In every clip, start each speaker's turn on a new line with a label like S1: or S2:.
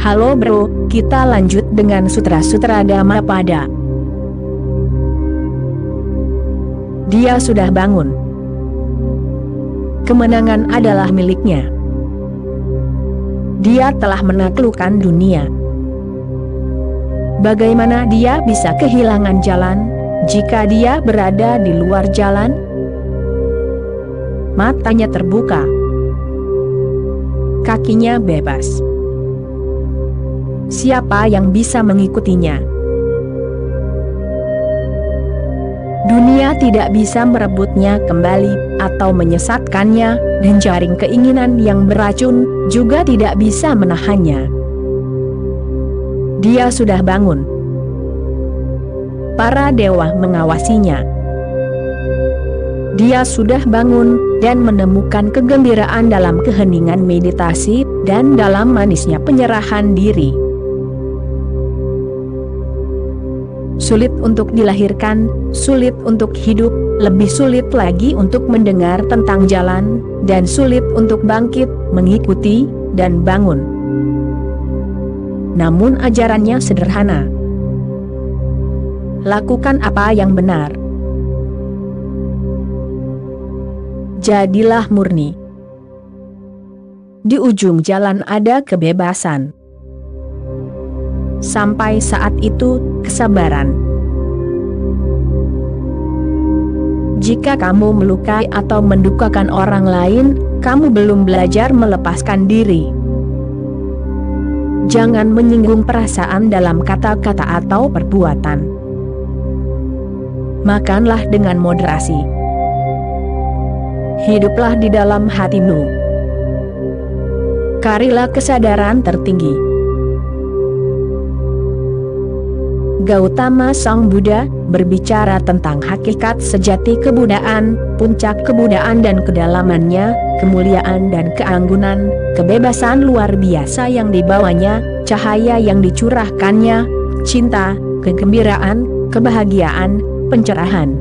S1: Halo bro, kita lanjut dengan Sutra Dhammapada. Dia sudah bangun. Kemenangan adalah miliknya. Dia telah menaklukkan dunia. Bagaimana dia bisa kehilangan jalan jika dia berada di luar jalan? Matanya terbuka. Kakinya bebas. Siapa yang bisa mengikutinya? Dunia tidak bisa merebutnya kembali atau menyesatkannya, dan jaring keinginan yang beracun juga tidak bisa menahannya. Dia sudah bangun. Para dewa mengawasinya. Dia sudah bangun dan menemukan kegembiraan dalam keheningan meditasi dan dalam manisnya penyerahan diri. Sulit untuk dilahirkan, sulit untuk hidup, lebih sulit lagi untuk mendengar tentang jalan, dan sulit untuk bangkit, mengikuti, dan bangun. Namun ajarannya sederhana. Lakukan apa yang benar. Jadilah murni. Di ujung jalan ada kebebasan. Sampai saat itu, kesabaran. Jika kamu melukai atau mendukakan orang lain, kamu belum belajar melepaskan diri. Jangan menyinggung perasaan dalam kata-kata atau perbuatan. Makanlah dengan moderasi. Hiduplah di dalam hatimu. Carilah kesadaran tertinggi. Gautama Sang Buddha berbicara tentang hakikat sejati kebudayaan, puncak kebudayaan dan kedalamannya, kemuliaan dan keanggunan, kebebasan luar biasa yang dibawanya, cahaya yang dicurahkannya, cinta, kegembiraan, kebahagiaan, pencerahan.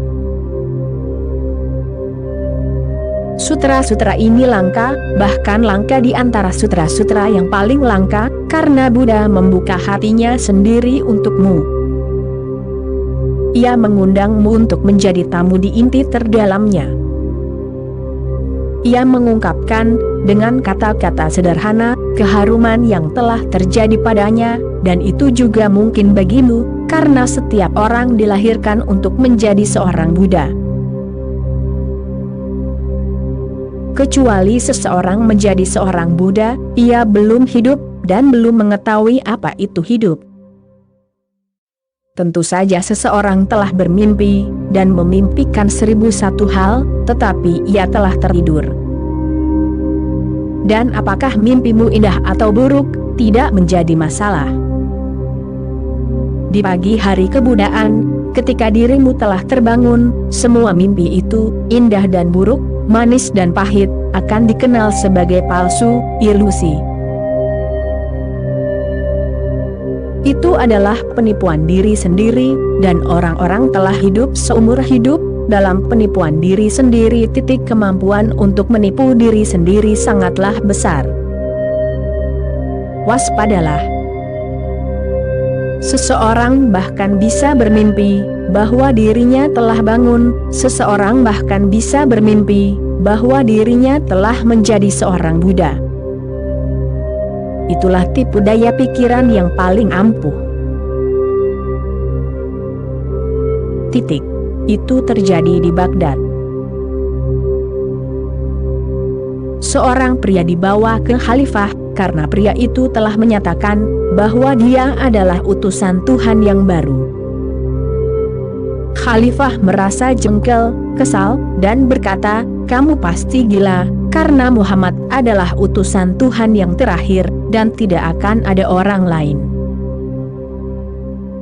S1: Sutra-sutra ini langka, bahkan langka di antara sutra-sutra yang paling langka, karena Buddha membuka hatinya sendiri untukmu. Ia mengundangmu untuk menjadi tamu di inti terdalamnya. Ia mengungkapkan, dengan kata-kata sederhana, keharuman yang telah terjadi padanya, dan itu juga mungkin bagimu, karena setiap orang dilahirkan untuk menjadi seorang Buddha. Kecuali seseorang menjadi seorang Buddha, ia belum hidup, dan belum mengetahui apa itu hidup. Tentu saja seseorang telah bermimpi, dan memimpikan 1001 hal, tetapi ia telah tertidur. Dan apakah mimpimu indah atau buruk, tidak menjadi masalah. Di pagi hari kebudayaan, ketika dirimu telah terbangun, semua mimpi itu, indah dan buruk, manis dan pahit, akan dikenal sebagai palsu, ilusi. Itu adalah penipuan diri sendiri, dan orang-orang telah hidup seumur hidup dalam penipuan diri sendiri. Kemampuan untuk menipu diri sendiri sangatlah besar. Waspadalah. Seseorang bahkan bisa bermimpi bahwa dirinya telah bangun, seseorang bahkan bisa bermimpi bahwa dirinya telah menjadi seorang Buddha. Itulah tipu daya pikiran yang paling ampuh. Titik. Itu terjadi di Baghdad. Seorang pria dibawa ke khalifah, karena pria itu telah menyatakan bahwa dia adalah utusan Tuhan yang baru. Khalifah merasa jengkel, kesal, dan berkata, "Kamu pasti gila, karena Muhammad adalah utusan Tuhan yang terakhir, dan tidak akan ada orang lain."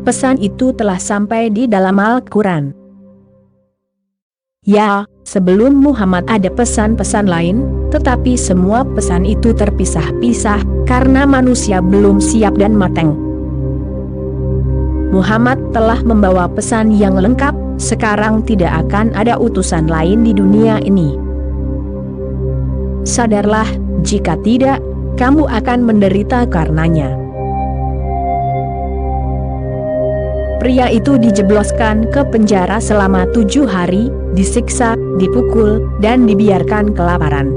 S1: Pesan itu telah sampai di dalam Al-Quran. Ya, sebelum Muhammad ada pesan-pesan lain, tetapi semua pesan itu terpisah-pisah, karena manusia belum siap dan matang. Muhammad telah membawa pesan yang lengkap, sekarang tidak akan ada utusan lain di dunia ini. Sadarlah, jika tidak, kamu akan menderita karenanya. Pria itu dijebloskan ke penjara selama 7 hari, disiksa, dipukul, dan dibiarkan kelaparan.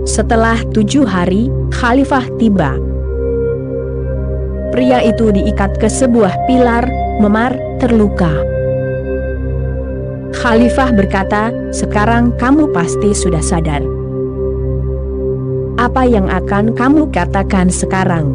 S1: Setelah 7 hari, Khalifah tiba. Pria itu diikat ke sebuah pilar, memar, terluka. Khalifah berkata, "Sekarang kamu pasti sudah sadar. Apa yang akan kamu katakan sekarang?"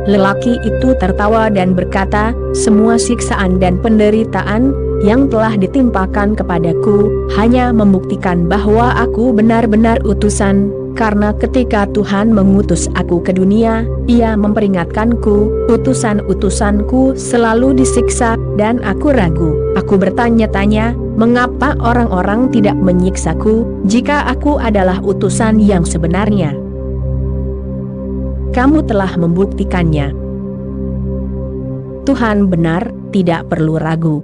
S1: Lelaki itu tertawa dan berkata, "Semua siksaan dan penderitaan yang telah ditimpakan kepadaku hanya membuktikan bahwa aku benar-benar utusan, karena ketika Tuhan mengutus aku ke dunia, Ia memperingatkanku, utusan-utusanku selalu disiksa, dan aku ragu. Aku bertanya-tanya, mengapa orang-orang tidak menyiksaku, jika aku adalah utusan yang sebenarnya? Kamu telah membuktikannya. Tuhan benar, tidak perlu ragu."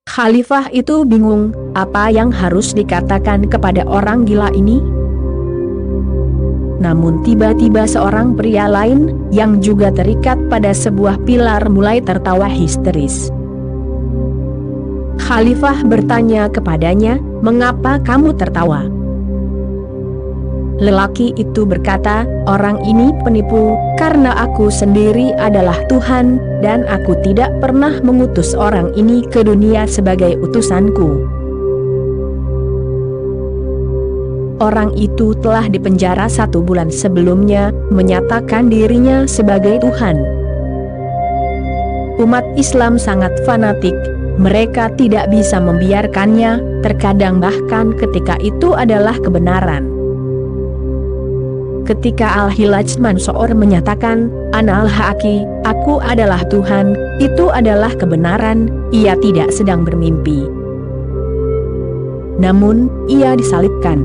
S1: Khalifah itu bingung, apa yang harus dikatakan kepada orang gila ini? Namun tiba-tiba seorang pria lain, yang juga terikat pada sebuah pilar mulai tertawa histeris. Khalifah bertanya kepadanya, "Mengapa kamu tertawa?" Lelaki itu berkata, "Orang ini penipu, karena aku sendiri adalah Tuhan, dan aku tidak pernah mengutus orang ini ke dunia sebagai utusanku." Orang itu telah dipenjara 1 bulan sebelumnya, menyatakan dirinya sebagai Tuhan. Umat Islam sangat fanatik, mereka tidak bisa membiarkannya, terkadang bahkan ketika itu adalah kebenaran. Ketika Al-Hilaj Mansur menyatakan, "Anal Haqi, aku adalah Tuhan," itu adalah kebenaran, ia tidak sedang bermimpi. Namun, ia disalibkan.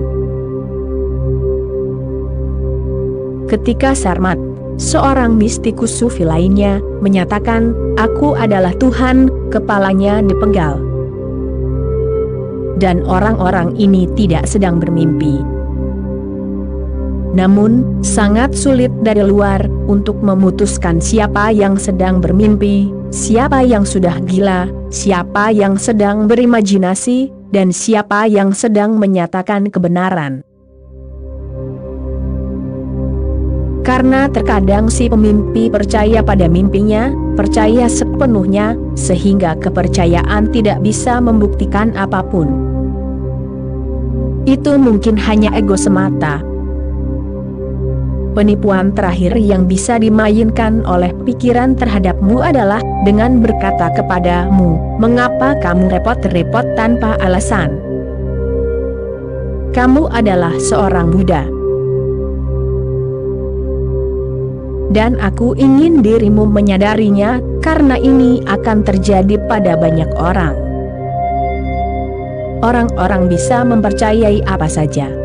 S1: Ketika Sarmat, seorang mistikus sufi lainnya, menyatakan, "Aku adalah Tuhan," kepalanya dipenggal. Dan orang-orang ini tidak sedang bermimpi. Namun, sangat sulit dari luar untuk memutuskan siapa yang sedang bermimpi, siapa yang sudah gila, siapa yang sedang berimajinasi, dan siapa yang sedang menyatakan kebenaran. Karena terkadang si pemimpi percaya pada mimpinya, percaya sepenuhnya, sehingga kepercayaan tidak bisa membuktikan apapun. Itu mungkin hanya ego semata. Penipuan terakhir yang bisa dimainkan oleh pikiran terhadapmu adalah dengan berkata kepadamu, "Mengapa kamu repot-repot tanpa alasan? Kamu adalah seorang Buddha. Dan aku ingin dirimu menyadarinya, karena ini akan terjadi pada banyak orang. Orang-orang bisa mempercayai apa saja.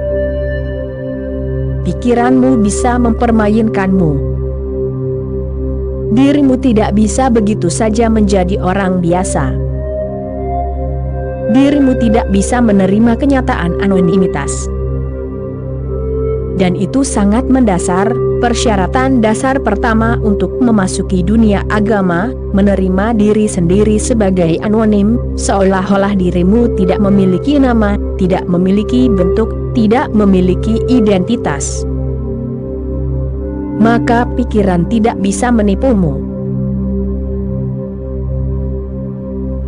S1: Pikiranmu bisa mempermainkanmu. Dirimu tidak bisa begitu saja menjadi orang biasa. Dirimu tidak bisa menerima kenyataan anonimitas. Dan itu sangat mendasar, persyaratan dasar pertama untuk memasuki dunia agama, menerima diri sendiri sebagai anonim, seolah-olah dirimu tidak memiliki nama, tidak memiliki bentuk, tidak memiliki identitas. Maka pikiran tidak bisa menipumu.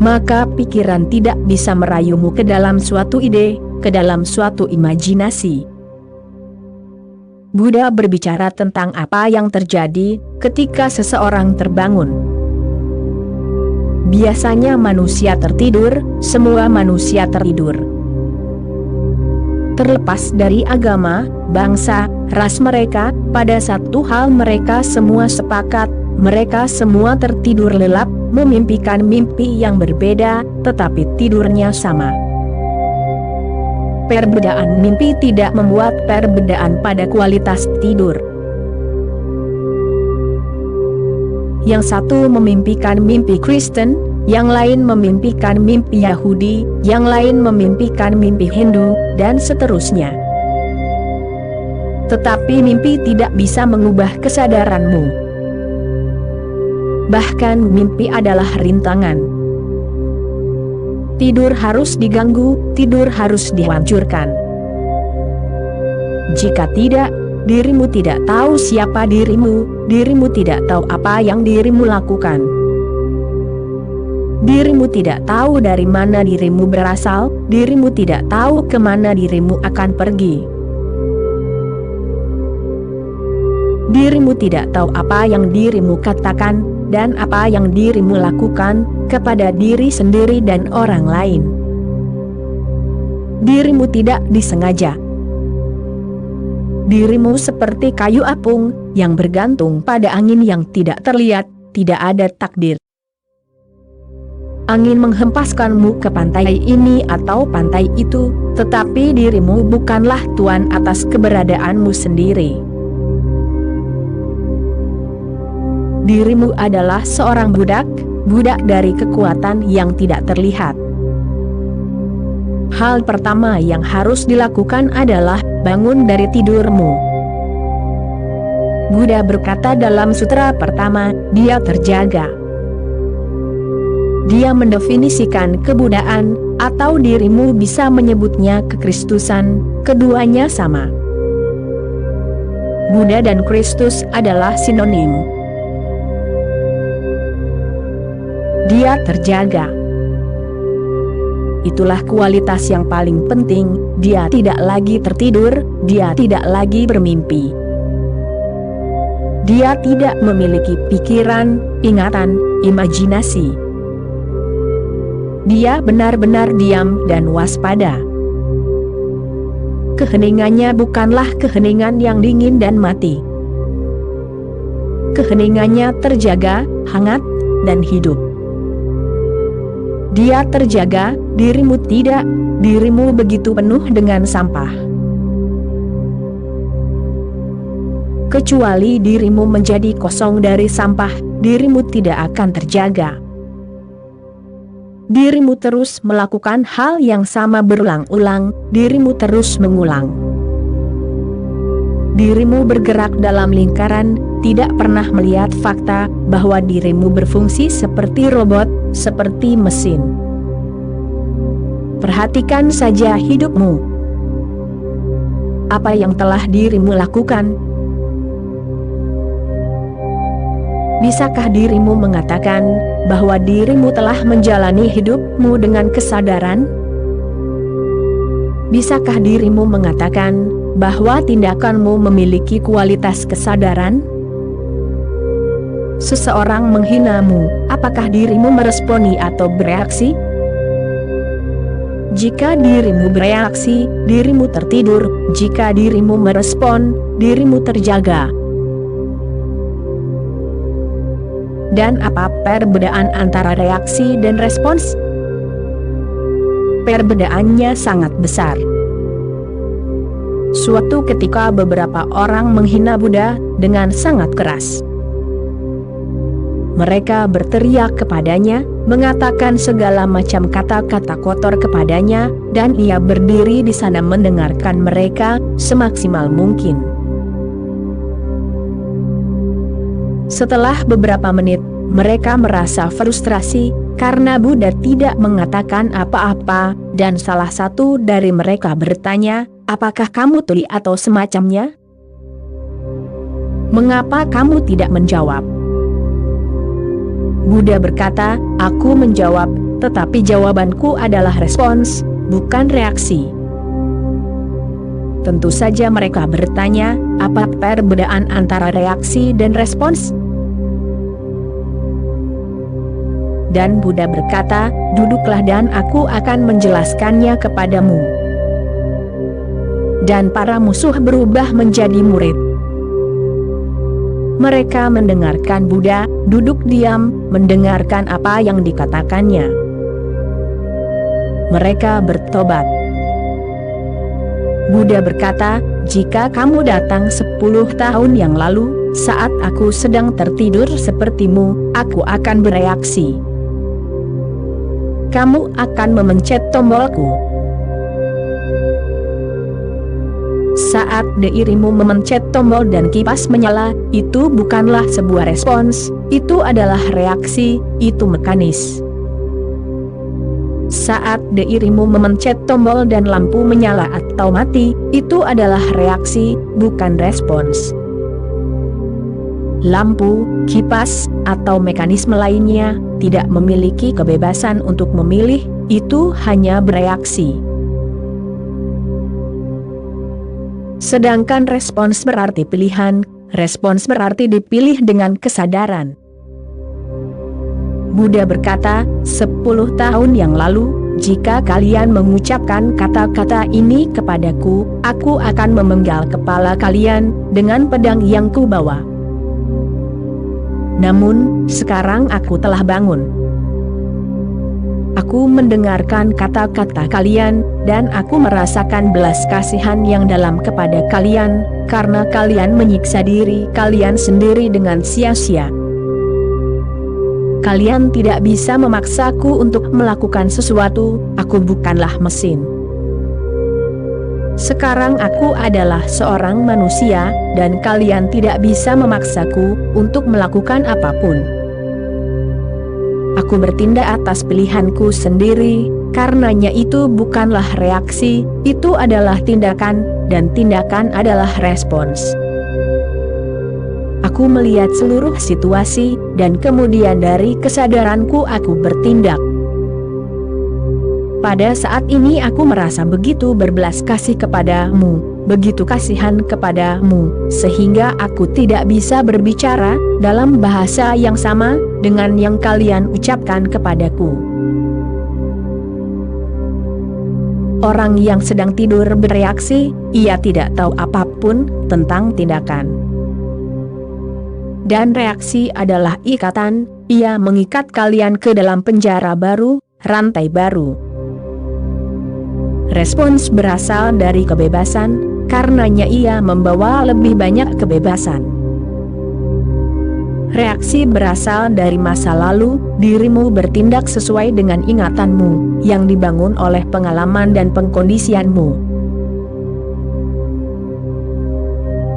S1: Maka pikiran tidak bisa merayumu ke dalam suatu ide, ke dalam suatu imajinasi. Buddha berbicara tentang apa yang terjadi ketika seseorang terbangun. Biasanya manusia tertidur, semua manusia tertidur. Terlepas dari agama, bangsa, ras mereka, pada satu hal mereka semua sepakat, mereka semua tertidur lelap, memimpikan mimpi yang berbeda, tetapi tidurnya sama. Perbedaan mimpi tidak membuat perbedaan pada kualitas tidur. Yang satu memimpikan mimpi Kristen, yang lain memimpikan mimpi Yahudi, yang lain memimpikan mimpi Hindu, dan seterusnya. tetapi mimpi tidak bisa mengubah kesadaranmu. Bahkan mimpi adalah rintangan. Tidur harus diganggu, tidur harus dihancurkan. Jika tidak, dirimu tidak tahu siapa dirimu, dirimu tidak tahu apa yang dirimu lakukan. Dirimu tidak tahu dari mana dirimu berasal, dirimu tidak tahu kemana dirimu akan pergi. Dirimu tidak tahu apa yang dirimu katakan, dan apa yang dirimu lakukan, kepada diri sendiri dan orang lain. Dirimu tidak disengaja. Dirimu seperti kayu apung, yang bergantung pada angin yang tidak terlihat, tidak ada takdir. Angin menghempaskanmu ke pantai ini atau pantai itu, tetapi dirimu bukanlah tuan atas keberadaanmu sendiri. Dirimu adalah seorang budak, budak dari kekuatan yang tidak terlihat. Hal pertama yang harus dilakukan adalah bangun dari tidurmu. Buddha berkata dalam sutra pertama, dia terjaga. Dia mendefinisikan kebudaan, atau dirimu bisa menyebutnya kekristusan, keduanya sama. Buddha dan Kristus adalah sinonim. Dia terjaga. Itulah kualitas yang paling penting, dia tidak lagi tertidur, dia tidak lagi bermimpi. Dia tidak memiliki pikiran, ingatan, imajinasi. Dia benar-benar diam dan waspada. Keheningannya bukanlah keheningan yang dingin dan mati. Keheningannya terjaga, hangat, dan hidup. Dia terjaga, dirimu tidak, dirimu begitu penuh dengan sampah. Kecuali dirimu menjadi kosong dari sampah, dirimu tidak akan terjaga. Dirimu terus melakukan hal yang sama berulang-ulang, dirimu terus mengulang. Dirimu bergerak dalam lingkaran, tidak pernah melihat fakta bahwa dirimu berfungsi seperti robot, seperti mesin. Perhatikan saja hidupmu. Apa yang telah dirimu lakukan? Bisakah dirimu mengatakan bahwa dirimu telah menjalani hidupmu dengan kesadaran? Bisakah dirimu mengatakan bahwa tindakanmu memiliki kualitas kesadaran? Seseorang menghinamu, apakah dirimu meresponi atau bereaksi? Jika dirimu bereaksi, dirimu tertidur. Jika dirimu merespon, dirimu terjaga. Dan apa perbedaan antara reaksi dan respons? Perbedaannya sangat besar. Suatu ketika beberapa orang menghina Buddha dengan sangat keras. Mereka berteriak kepadanya, mengatakan segala macam kata-kata kotor kepadanya, dan ia berdiri di sana mendengarkan mereka semaksimal mungkin. Setelah beberapa menit, mereka merasa frustrasi karena Buddha tidak mengatakan apa-apa, dan salah satu dari mereka bertanya, apakah kamu tuli atau semacamnya? Mengapa kamu tidak menjawab? Buddha berkata, aku menjawab, tetapi jawabanku adalah respons, bukan reaksi. Tentu saja mereka bertanya, apa perbedaan antara reaksi dan respons? Dan Buddha berkata, duduklah dan aku akan menjelaskannya kepadamu. Dan para musuh berubah menjadi murid. Mereka mendengarkan Buddha, duduk diam, mendengarkan apa yang dikatakannya. Mereka bertobat. Buddha berkata, jika kamu datang 10 tahun yang lalu, saat aku sedang tertidur sepertimu, aku akan bereaksi. Kamu akan memencet tombolku. Saat dirimu memencet tombol dan kipas menyala, itu bukanlah sebuah respons, itu adalah reaksi, itu mekanis. Saat dirimu memencet tombol dan lampu menyala atau mati, itu adalah reaksi, bukan respons. Lampu, kipas, atau mekanisme lainnya tidak memiliki kebebasan untuk memilih, itu hanya bereaksi. Sedangkan respons berarti pilihan, respons berarti dipilih dengan kesadaran. Buddha berkata, 10 tahun yang lalu, jika kalian mengucapkan kata-kata ini kepadaku, aku akan memenggal kepala kalian dengan pedang yang kubawa. Namun, sekarang aku telah bangun. Aku mendengarkan kata-kata kalian, dan aku merasakan belas kasihan yang dalam kepada kalian, karena kalian menyiksa diri kalian sendiri dengan sia-sia. Kalian tidak bisa memaksaku untuk melakukan sesuatu, aku bukanlah mesin. Sekarang aku adalah seorang manusia, dan kalian tidak bisa memaksaku untuk melakukan apapun. Aku bertindak atas pilihanku sendiri, karenanya itu bukanlah reaksi, itu adalah tindakan, dan tindakan adalah respons. Aku melihat seluruh situasi, dan kemudian dari kesadaranku aku bertindak. Pada saat ini aku merasa begitu berbelas kasih kepadamu, begitu kasihan kepadamu, sehingga aku tidak bisa berbicara dalam bahasa yang sama dengan yang kalian ucapkan kepadaku. Orang yang sedang tidur bereaksi, ia tidak tahu apapun tentang tindakan. Dan reaksi adalah ikatan, ia mengikat kalian ke dalam penjara baru, rantai baru. Respons berasal dari kebebasan, karenanya ia membawa lebih banyak kebebasan. Reaksi berasal dari masa lalu, dirimu bertindak sesuai dengan ingatanmu, yang dibangun oleh pengalaman dan pengkondisianmu.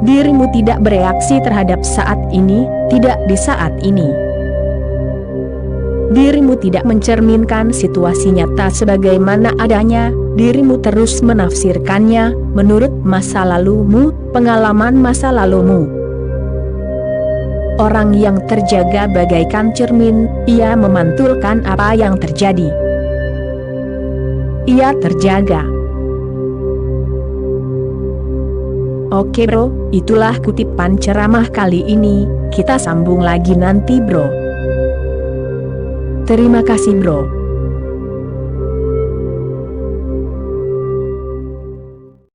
S1: Dirimu tidak bereaksi terhadap saat ini, tidak di saat ini. Dirimu tidak mencerminkan situasi nyata sebagaimana adanya, dirimu terus menafsirkannya menurut masa lalumu, pengalaman masa lalumu. Orang yang terjaga bagaikan cermin, ia memantulkan apa yang terjadi. Ia terjaga. Oke bro, itulah kutipan ceramah kali ini, kita sambung lagi nanti bro. Terima kasih bro.